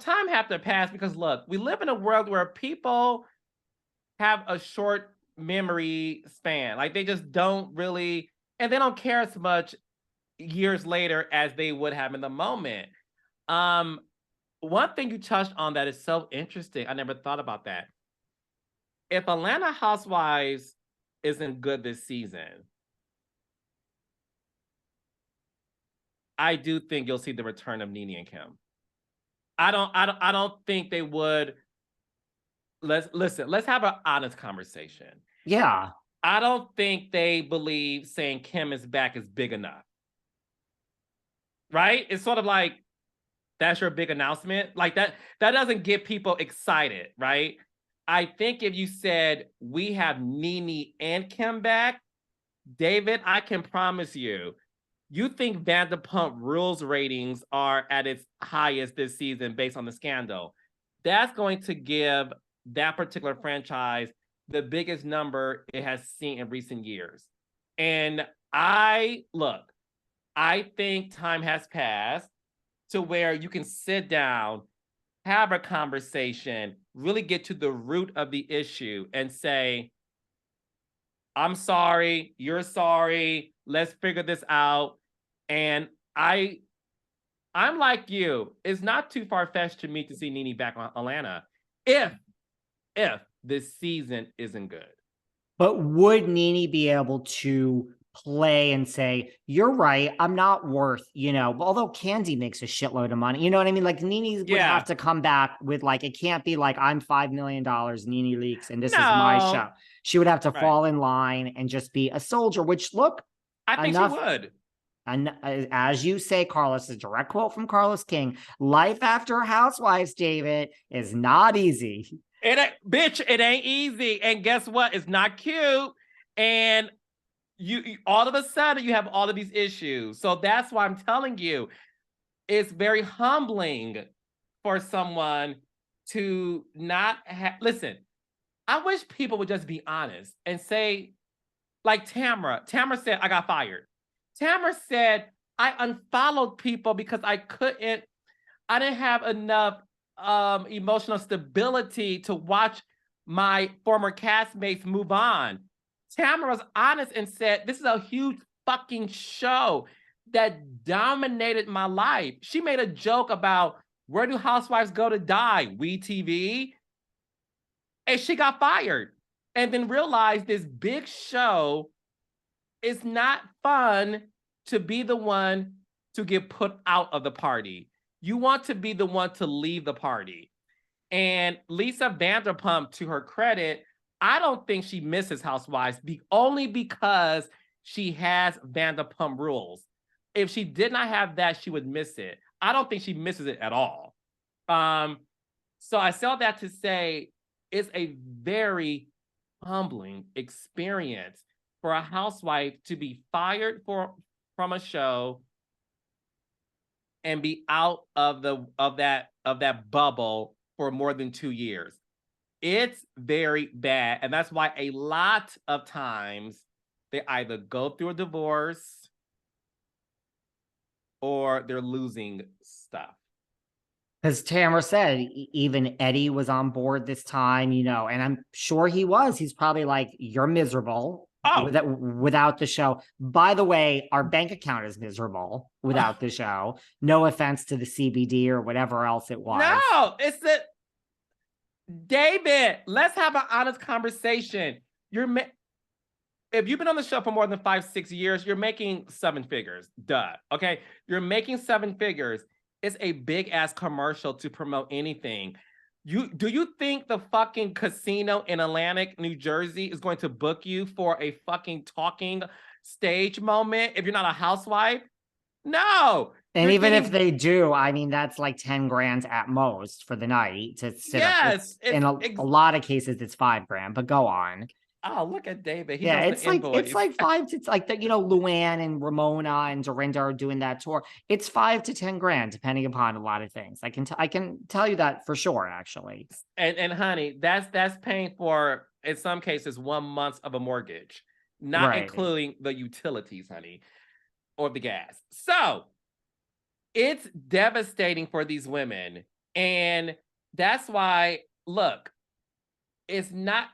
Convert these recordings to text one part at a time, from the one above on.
time have to pass because look, we live in a world where people have a short memory span. Like they just don't really, and they don't care as much years later as they would have in the moment. Um, One thing you touched on that is so interesting. I never thought about that. If Atlanta Housewives isn't good this season, I do think you'll see the return of Nene and Kim. I don't think they would. Let's have an honest conversation. Yeah. I don't think they believe saying Kim is back is big enough. Right? It's sort of like that's your big announcement. Like that doesn't get people excited, right? I think if you said we have Nene and Kim back, David, I can promise you, you think Vanderpump Rules ratings are at its highest this season based on the scandal. That's going to give that particular franchise the biggest number it has seen in recent years. And I think time has passed to where you can sit down, have a conversation, really get to the root of the issue and say, I'm sorry, you're sorry, let's figure this out. And I'm like you, it's not too far-fetched to me to see Nene back on Atlanta if this season isn't good. But would Nene be able to play and say, you're right, I'm not worth, although Candy makes a shitload of money, you know what I mean? Like Nene would have to come back with like, it can't be like, I'm $5 million, Nene Leakes, and this is my show. She would have to fall in line and just be a soldier, which look, I think she would. And as you say, Carlos, a direct quote from Carlos King, life after Housewives, David, is not easy. It ain't easy. And guess what? It's not cute. And you all of a sudden you have all of these issues. So that's why I'm telling you, it's very humbling for someone to not listen. I wish people would just be honest and say, like Tamara said, I got fired. Tamara said, I unfollowed people because I didn't have enough emotional stability to watch my former castmates move on. Tamara was honest and said, this is a huge fucking show that dominated my life. She made a joke about, where do housewives go to die? WeTV. And she got fired. And then realized this big show is not fun to be the one to get put out of the party. You want to be the one to leave the party. And Lisa Vanderpump, to her credit, I don't think she misses Housewives only because she has Vanderpump Rules. If she did not have that, she would miss it. I don't think she misses it at all. So I said that to say it's a very humbling experience for a housewife to be fired from a show and be out of that bubble for more than 2 years. It's very bad. And that's why a lot of times they either go through a divorce or they're losing stuff. Because Tamara said even Eddie was on board this time, and I'm sure he was. He's probably like, you're miserable without the show. By the way, our bank account is miserable without the show. No offense to the CBD or whatever else it was. No, it's that. David, let's have an honest conversation. If you've been on the show for more than 5-6 years, you're making 7 figures. Duh. Okay. You're making 7 figures. It's a big ass commercial to promote anything. Do you think the fucking casino in Atlantic, New Jersey is going to book you for a fucking talking stage moment if you're not a housewife? No. And even if they do, I mean, that's like 10 grand at most for the night to sit up. In a lot of cases, it's 5 grand, but go on. Oh, look at David. It's like 5 to, it's like that, Luann and Ramona and Dorinda are doing that tour. It's 5 to 10 grand, depending upon a lot of things. I can tell you that for sure, actually. And honey, that's paying for, in some cases, 1 month of a mortgage, not including the utilities, honey, or the gas. So it's devastating for these women And that's why, look, it's not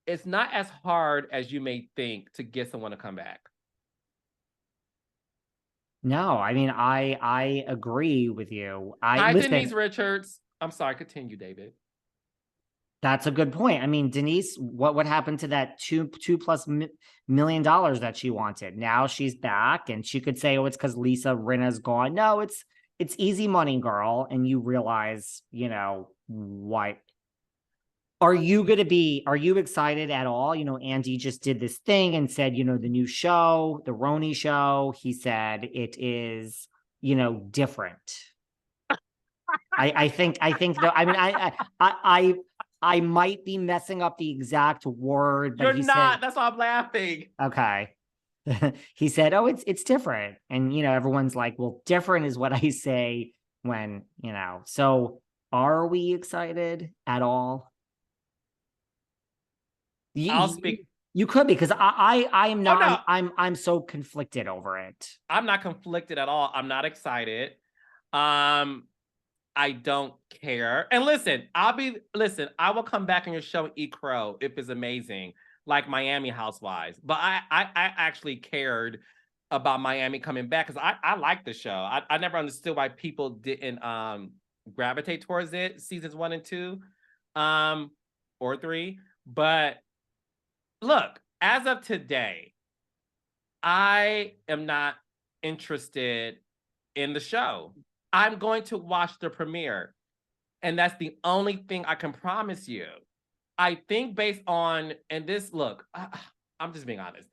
as hard as you may think to get someone to come back. No, I mean, I agree with you. Hi, Denise Listen, Richards. I'm sorry, continue, David. that's a good point. I mean, Denise, what happened to that two plus million dollars that she wanted? Now she's back, and she could say, "Oh, it's because Lisa Rinna's gone." No, it's easy money, girl. And you realize, what are you going to be? Are you excited at all? Andy just did this thing and said, the new show, the RHONY show. He said it is, different. I think though. I mean, I might be messing up the exact word, but You're he not. said, That's why I'm laughing. okay. He said, "Oh, it's different," and everyone's like, "Well, different is what I say when." So, are we excited at all? I'll You, speak. you could, because I am Oh not. no, I'm so conflicted over it. I'm not conflicted at all. I'm not excited. I don't care. And listen, I will come back on your show and eat crow if it's amazing, like Miami Housewives. But I actually cared about Miami coming back because I like the show. I never understood why people didn't gravitate towards it, seasons 1 and 2, or 3. But look, as of today, I am not interested in the show. I'm going to watch the premiere. And that's the only thing I can promise you. I think based on, and this, look, I'm just being honest.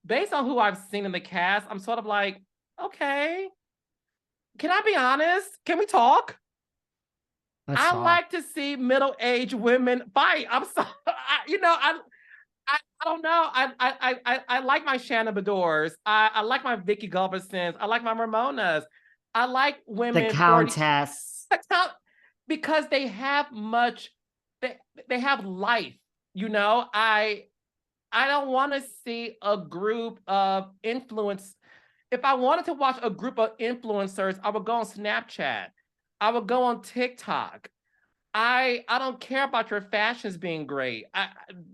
Based on who I've seen in the cast, I'm sort of like, okay, can I be honest? Can we talk? I like to see middle-aged women fight. I'm sorry, I don't know. I like my Shannon Bedores. I like my Vicky Gulbersons. I like my Ramonas. I like The women 40 Countess. because they have they have life. I don't want to see a group of influence. If I wanted to watch a group of influencers, I would go on Snapchat. I would go on TikTok. I don't care about your fashions being great.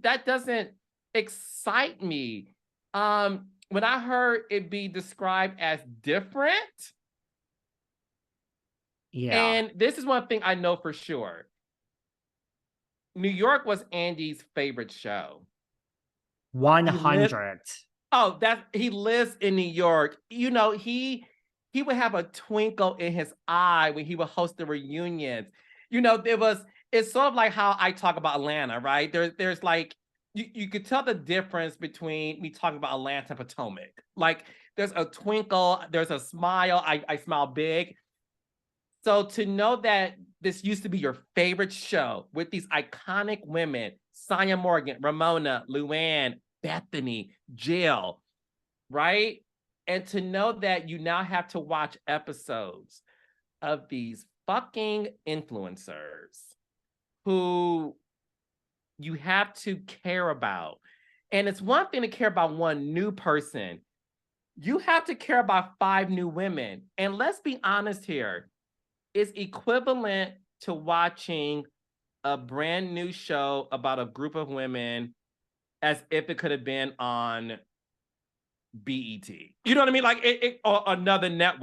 That doesn't excite me. When I heard it be described as different, Yeah. and this is one thing I know for sure. New York was Andy's favorite show. 100. He lives in New York. He would have a twinkle in his eye when he would host the reunions. It's sort of like how I talk about Atlanta, right? There's like you could tell the difference between me talking about Atlanta and Potomac. Like there's a twinkle, there's a smile. I smile big. So to know that this used to be your favorite show with these iconic women, Sonia Morgan, Ramona, Luann, Bethany, Jill, right? And to know that you now have to watch episodes of these fucking influencers who you have to care about. And it's one thing to care about one new person. You have to care about 5 new women. And let's be honest here. It's equivalent to watching a brand new show about a group of women as if it could have been on BET. You know what I mean? Like or another network.